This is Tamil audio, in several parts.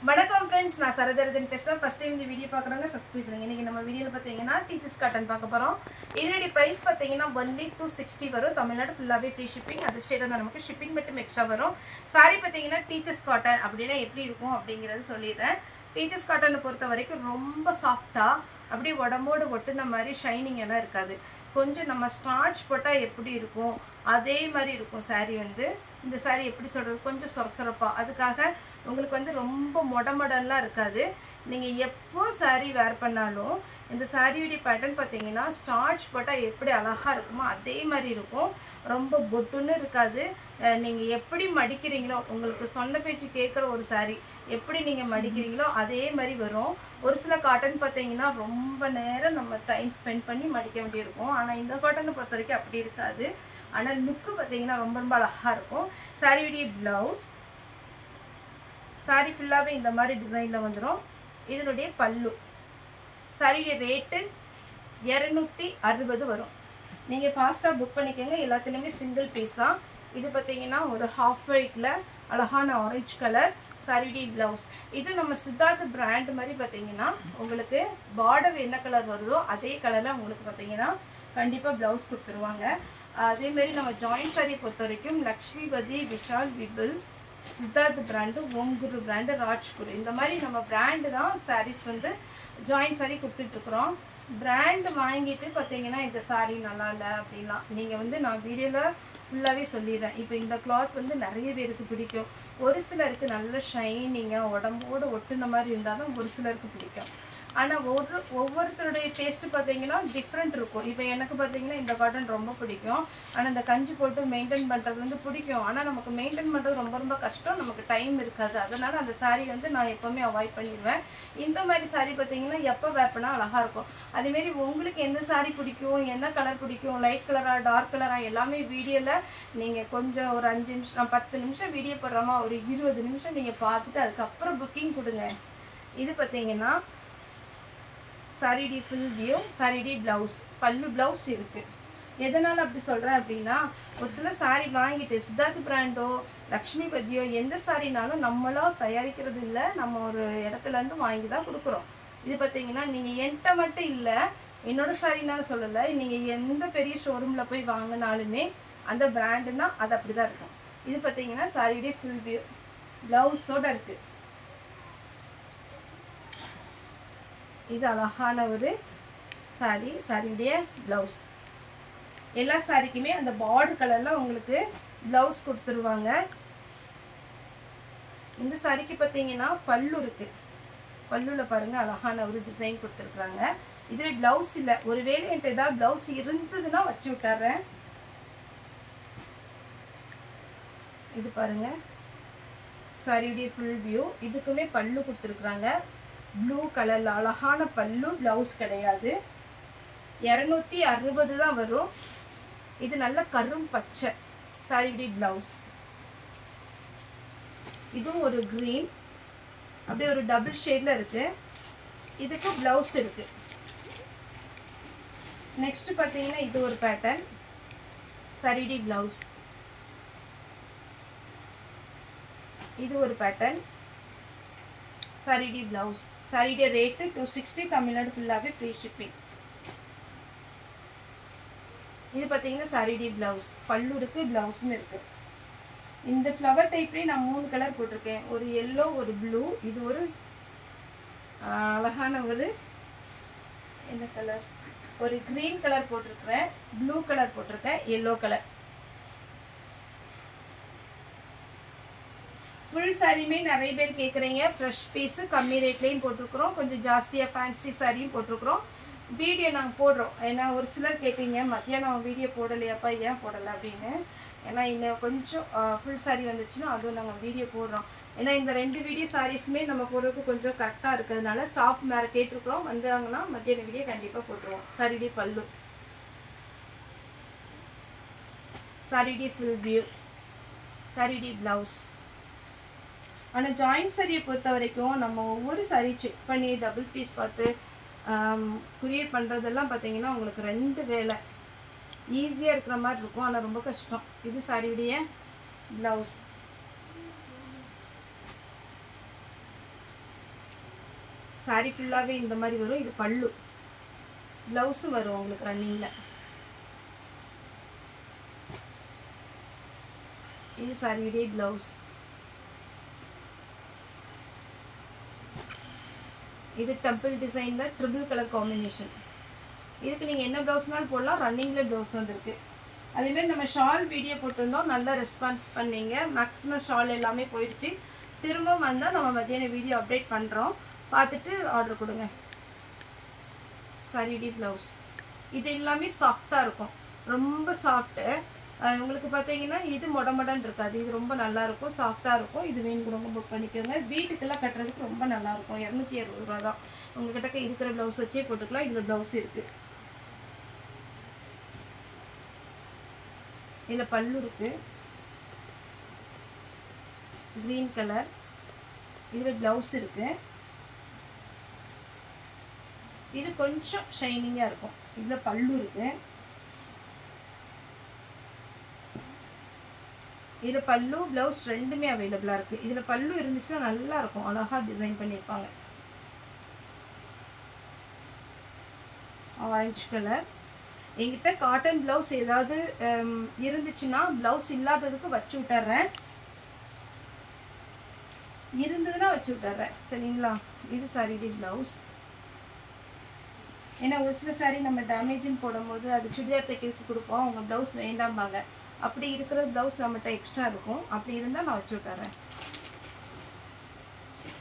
வணக்கம் फ्रेंड्स நான் சரதரதன் பேசுறேன் ஃபர்ஸ்ட் டைம் இந்த வீடியோ பார்க்கறவங்க சப்ஸ்கிரைப் பண்ணுங்க இன்னைக்கு நம்ம வீடியோல பாத்தீங்கன்னா டீச்சர்ஸ் காட்டன் பார்க்க போறோம் இதோட பிரைஸ் பாத்தீங்கன்னா 1260 வரும் தமிழ்நாடு ஃபுல்லாவே ஃப்ரீ ஷிப்பிங் அது ஸ்டேட் தான் நமக்கு ஷிப்பிங் மட்டும் எக்ஸ்ட்ரா வரும் சாரி பாத்தீங்கன்னா டீச்சர்ஸ் காட்டன் அப்படினா எப்படி இருக்கும் அப்படிங்கறது சொல்லிறேன் டீச்சர்ஸ் காட்டனை பொறுத்த வரைக்கும் ரொம்ப சாஃப்ட்டா அப்படியே உடம்போட ஒட்டுன மாதிரி ஷைனிங் எல்லாம் இருக்காது கொஞ்சம் நம்ம ஸ்டார்ச் போட்டா எப்படி இருக்கும் அதே மாதிரி இருக்கும் saree வந்து இந்த saree எப்படி சொல்றது கொஞ்சம் சொரசொரப்பா அதுக்காக உங்களுக்கு வந்து ரொம்ப மொடமொடலாம் இருக்காது நீங்க எப்போ saree wear பண்ணாலும் இந்த saree உடைய பேட்டர்ன் பாத்தீங்கன்னா ஸ்டார்ச் போட்டா எப்படி அழகா இருக்குமோ அதே மாதிரி இருக்கும் ரொம்ப பொட்டுன்னு இருக்காது நீங்க எப்படி மடிக்கிறீங்களோ உங்களுக்கு சொன்ன பேச்சு கேக்குற ஒரு saree எப்படி நீங்க மடிக்கிறீங்களோ அதே மாதிரி வரும் ஒரு சில காட்டன் பாத்தீங்கன்னா ரொம்ப நேரம் நம்ம டைம் ஸ்பெண்ட் பண்ணி மடிக்க வேண்டியிருக்கும் ஆனா இந்த காட்டனை பொறுத்த வரைக்கும் அப்படி இருக்காது ஆனா லுக் பாத்தீங்கன்னா ரொம்ப ரொம்ப அழகா இருக்கும் saree உடைய ப்ளவுஸ் saree ஃபுல்லாவே இந்த மாதிரி டிசைன்ல வந்துரும் இதனுடைய பல்லு saree ரேட் 260 வரும் நீங்க ஃபாஸ்டா புக் பண்ணிக்கங்க எல்லாத்துலயுமே சிங்கிள் பீஸ் தான் இது பாத்தீங்கன்னா ஒரு half whiteல அழகான orange கலர் saree blouse இது நம்ம சித்தார்த் பிராண்ட் மாதிரி பாத்தீங்கன்னா உங்களுக்கு border என்ன கலர் வருதோ அதே கலர்ல உங்களுக்கு பாத்தீங்கன்னா கண்டிப்பா blouse கொடுத்துருவாங்க அதே மாதிரி நம்ம ஜாயிண்ட் saree பொறுத்த வரைக்கும் லக்ஷ்மிபதி விஷால் விபுல் சித்தார்த் பிராண்ட் ஓம்குரு பிராண்ட் ராஜ்குரு இந்த மாதிரி நம்ம பிராண்ட் தான் sarees வந்து ஜாயிண்ட் saree கொடுத்துட்டு இருக்கோம் பிராண்ட் வாங்கிட்டு பாத்தீங்கன்னா இந்த saree நல்லா இல்ல அப்படினா நீங்க வந்து நான் வீடியோல ஃபுல்லாவே சொல்லிறேன் இப்போ இந்த cloth வந்து நிறைய பேருக்கு பிடிக்கும் ஒரு சிலருக்கு நல்ல ஷைனிங்கா உடம்போட ஒட்டுன மாதிரி இருந்தாலும் ஒரு சிலருக்கு பிடிக்கும் ஆனா ஒவ்வொருத்தருடைய டேஸ்ட் பாத்தீங்கன்னா டிஃபரண்ட் இருக்கும் இப்போ எனக்கு பாத்தீங்கன்னா இந்த காட்டன் ரொம்ப பிடிக்கும் ஆனா இந்த கஞ்சி போட்டு மெயின்टेन பண்றது வந்து பிடிக்கும் ஆனா நமக்கு மெயின்टेन பண்றது ரொம்ப ரொம்ப கஷ்டம் நமக்கு டைம் இருக்காது அதனால அந்த saree வந்து நான் எப்பவுமே அவாய்ட் பண்ணிடுவேன் இந்த மாதிரி saree பாத்தீங்கன்னா எப்ப wear பண்ணா அழகா இருக்கும் அதே மாதிரி உங்களுக்கு எந்த saree பிடிக்கும் என்ன கலர் பிடிக்கும் லைட் கலரா டார்க் கலரா எல்லாமே வீடியோல நீங்க கொஞ்சம் ஒரு 5 நிமிஷம் 10 நிமிஷம் வீடியோ போடுறமா ஒரு 20 நிமிஷம் நீங்க பார்த்துட்டு அதுக்கு அப்புறம் புக்கிங் கொடுங்க இது பாத்தீங்கன்னா saree full view saree blouse pallu blouse இருக்கு எதனால அப்படி சொல்றேன் அப்படினா ஒரு சில saree வாங்கிட்டு சித்தார்த் பிராண்டோ லக்ஷ்மிபதியோ எந்த சாரினாலும் நம்மளா தயாரிக்கிறது இல்ல நம்ம ஒரு இடத்துல இருந்து வாங்கி தான் கொடுக்குறோம் இது பாத்தீங்கன்னா நீங்க என்கிட்ட மட்டும் இல்ல என்னோட சாரினால சொல்லல நீங்க எந்த பெரிய ஷோரூம்ல போய் வாங்குனாலுமே அந்த பிராண்ட்னா அது அப்படி தான் இருக்கும் இது பாத்தீங்கன்னா saree full view blouse ஓட இருக்கு இது அழகான ஒரு saree உடைய blouse எல்லா சாரிக்குமே அந்த border கலர்ல உங்களுக்கு blouse கொடுத்துருவாங்க இந்த சாரிக்கு பாத்தீங்கன்னா பல்லு இருக்கு பல்லுல பாருங்க அழகான ஒரு டிசைன் கொடுத்திருக்காங்க இதுல blouse இல்ல ஒருவேளை என்கிட்ட ஏதாவது blouse இருந்ததுன்னா வச்சு விட்டுறேன் இது பாருங்க saree உடைய full view இதுக்குமே பல்லு கொடுத்திருக்காங்க blue கலர்ல அழகான பல்லு blouse கிடையாது 260 தான் வரும் இது நல்ல கரும் பச்சை saree blouse இது ஒரு green அப்படியே ஒரு டபுள் ஷேட்ல இருக்கு இதுக்கு blouse இருக்கு நெக்ஸ்ட் பாத்தீங்கன்னா இது ஒரு பேட்டர்ன் saree blouse இது ஒரு pattern saree blouse saree rate 260 Tamil Nadu ஃபுல்லாவே ஃப்ரீ ஷிப்பிங் இது பாத்தீங்கன்னா saree blouse பல்லு இருக்கு blouse இருக்கு இந்த ஃப்ளவர் டைப்லயே நான் மூணு கலர் போட்டுருக்கேன் ஒரு yellow ஒரு blue இது ஒரு அழகான ஒரு என்ன கலர் ஒரு green கலர் போட்டுருக்கேன் blue கலர் போட்டுருக்கேன் yellow கலர் full saree மே நிறைய பேர் கேக்குறீங்க fresh piece கம்மி ரேட்லயும் போட்டுக்கறோம் கொஞ்சம் ஜாஸ்தியா fancy சாரியும் போட்டுக்கறோம் வீடியோ நாங்க போடுறோம் ஏனா ஒரு சிலர் கேக்குறீங்க மத்தியானம் வீடியோ போடலையாப்பா ஏன் போடல அப்படினு ஏனா இன்னும் கொஞ்சம் full saree வந்துச்சுனா அதுவும் நாங்க வீடியோ போடுறோம் ஏனா இந்த ரெண்டு வீடியோ சாரீஸ்மே நம்ம போறதுக்கு கொஞ்சம் கரெக்ட்டா இருக்குதுனால ஸ்டாப் மேல கேட்டிருக்கோம் வந்தாங்கன்னா மத்தியான வீடியோ கண்டிப்பா போடுறோம் saree பல்லு saree full view saree blouse ஆனா ஜாயிண்ட் சாரியை பொறுத்த வரைக்கும் நம்ம ஒவ்வொரு saree செக் பண்ணி டபுள் பீஸ் பார்த்து குரியர் பண்றதெல்லாம் பாத்தீங்கன்னா உங்களுக்கு ரெண்டு வேலை ஈஸியா இருக்கிற மாதிரி இருக்கும் ஆனா ரொம்ப கஷ்டம் இது saree உடைய blouse சாரி ஃபுல்லாகவே இந்த மாதிரி வரும். இது பல்லு, ப்ளவுஸும் வரும் உங்களுக்கு ரன்னிங்கில். இது சாரியுடைய ப்ளவுஸ். இது டெம்பிள் டிசைனில் ட்ரிபிள் கலர் காம்பினேஷன். இதுக்கு நீங்கள் என்ன ப்ளவுஸ்னாலும் போடலாம். ரன்னிங்கில் ப்ளவுஸ் வந்துருக்கு. அதேமாரி நம்ம ஷால் வீடியோ போட்டிருந்தோம், நல்லா ரெஸ்பான்ஸ் பண்ணீங்க. மேக்ஸிமம் ஷால் எல்லாமே போயிடுச்சு. திரும்பவும் வந்தால் நம்ம மத்தியானம் வீடியோ அப்டேட் பண்ணுறோம், பார்த்துட்டு ஆர்டர் கொடுங்க. சாரியுடைய ப்ளவுஸ். இது எல்லாமே சாஃப்டாக இருக்கும், ரொம்ப சாஃப்ட்டு. உங்களுக்கு பார்த்தீங்கன்னா இது மொடமொடன்னு இருக்காது, இது ரொம்ப நல்லாயிருக்கும், சாஃப்டாக இருக்கும். இது வேணுங்கிறவங்க புக் பண்ணிக்கோங்க. வீட்டுக்கெல்லாம் கட்டுறதுக்கு ரொம்ப நல்லாயிருக்கும். 260 ரூபா தான். உங்கள்கிட்ட இருக்கிற ப்ளவுஸ் வச்சே போட்டுக்கலாம். இதில் ப்ளவுஸ் இருக்குது. இதில் பல்லு இருக்குது, க்ரீன் கலர். இதில் ப்ளவுஸ் இருக்குது. இது கொஞ்சம் ஷைனிங்காக இருக்கும். இதில் பல்லு இருக்குது. இதில் பல்லு ப்ளவுஸ் ரெண்டுமே அவைலபிளாக இருக்குது. இதில் பல்லு இருந்துச்சுன்னா நல்லாயிருக்கும், அழகாக டிசைன் பண்ணியிருப்பாங்க. Orange colour. என்கிட்ட காட்டன் ப்ளவுஸ் ஏதாவது இருந்துச்சுன்னா ப்ளவுஸ் இல்லாததுக்கு வச்சு விட்டுறேன், இருந்ததுன்னா வச்சு விட்டுறேன், சரிங்களா? இது சாரியுடைய ப்ளவுஸ். ஏன்னா ஒரு சில சாரீ நம்ம டேமேஜுன்னு போடும்போது அது சுடிதார் தைக்கிறதுக்கு கொடுப்போம், அவங்க ப்ளவுஸ் வேண்டாம்பாங்க. அப்படி இருக்கிற ப்ளவுஸ் நம்மகிட்ட எக்ஸ்ட்ரா இருக்கும். அப்படி இருந்தால் நான் வச்சு விட்டுறேன்.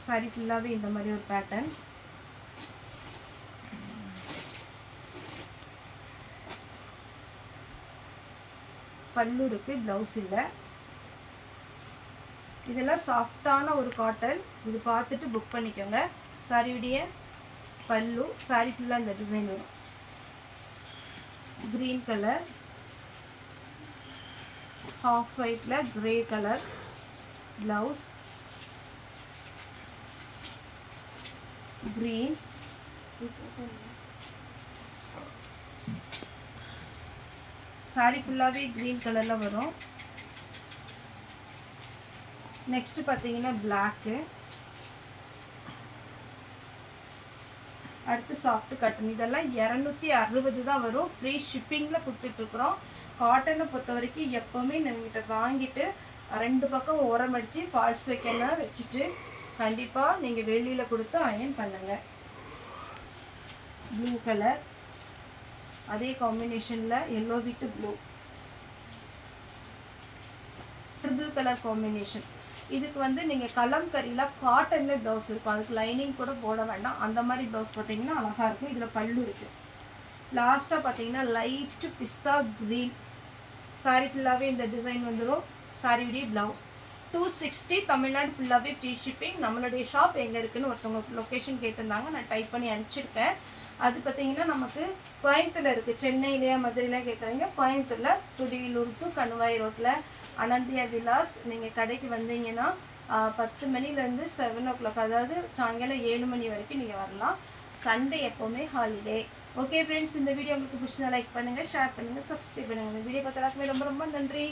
சாரி ஃபுல்லாகவே இந்த மாதிரி ஒரு பேட்டர்ன். பல்லு இருக்குது, ப்ளவுஸ் இல்லை. இதெல்லாம் சாஃப்டான ஒரு காட்டன். இது பார்த்துட்டு புக் பண்ணிக்கோங்க. சாரியுடைய பல்லு, சாரி ஃபுல்லாக இந்த டிசைன் வரும். க்ரீன் கலர், ஹாஃப் ஒயிட்டில் grey colour blouse, green. Sari ஃபுல்லாகவே க்ரீன் கலரில் வரும். நெக்ஸ்ட்டு பார்த்தீங்கன்னா பிளாக்கு. அடுத்து சாஃப்ட் காட்டன். இதெல்லாம் 260 தான் வரும். ஃப்ரீ ஷிப்பிங்கில் கொடுத்துட்ருக்குறோம். காட்டனை பொறுத்த வரைக்கும் எப்போவுமே நம்மகிட்ட வாங்கிட்டு 2 பக்கம் ஓரம் அடித்து ஃபால்ஸ் வைக்கலாம் வச்சுட்டு கண்டிப்பாக நீங்கள் வெளியில் கொடுத்து அயன் பண்ணுங்கள். ப்ளூ கலர், அதே காம்பினேஷனில் yellow with blue, triple colour combination. இதுக்கு வந்து நீங்கள் கலம்கரியில் காட்டனில் ப்ளவுஸ் இருக்கும், அதுக்கு லைனிங் கூட போட வேண்டாம். அந்த மாதிரி ப்ளவுஸ் போட்டிங்கன்னா அழகாக இருக்கும். இதில் பல்லு இருக்குது. லாஸ்ட்டாக பார்த்தீங்கன்னா லைட்டு பிஸ்தா க்ரீன். சாரி ஃபுல்லாகவே இந்த டிசைன் வந்துடும். சாரியுடைய ப்ளவுஸ். 260 தமிழ்நாடு ஃபுல்லாகவே ஃப்ரீ ஷிப்பிங். நம்மளுடைய ஷாப் எங்கே இருக்குதுன்னு ஒருத்தவங்க லொக்கேஷன் கேட்டிருந்தாங்க, நான் டைப் பண்ணி அனுப்பிச்சிருக்கேன். அது பார்த்தீங்கன்னா நமக்கு கோயம்புத்தூரில் இருக்குது. சென்னையிலையா மதுரையிலையா கேட்குறீங்க, கோயம்புத்தூரில் துடியலூர் டு கணுவாய் ரோட்டில் அனந்தியா விலாஸ். நீங்கள் கடைக்கு வந்தீங்கன்னா 10 மணிலேருந்து 7 o'clock, அதாவது சாயங்காலம் 7 மணி வரைக்கும் நீங்கள் வரலாம். சண்டே எப்போவுமே ஹாலிடே. ஓகே ஃப்ரெண்ட்ஸ், இந்த வீடியோ உங்களுக்கு பிடிச்சதா லைக் பண்ணுங்கள், ஷேர் பண்ணுங்கள், சப்ஸ்கிரைப் பண்ணுங்கள். இந்த வீடியோ பார்த்த எல்லாருக்குமே ரொம்ப ரொம்ப நன்றி.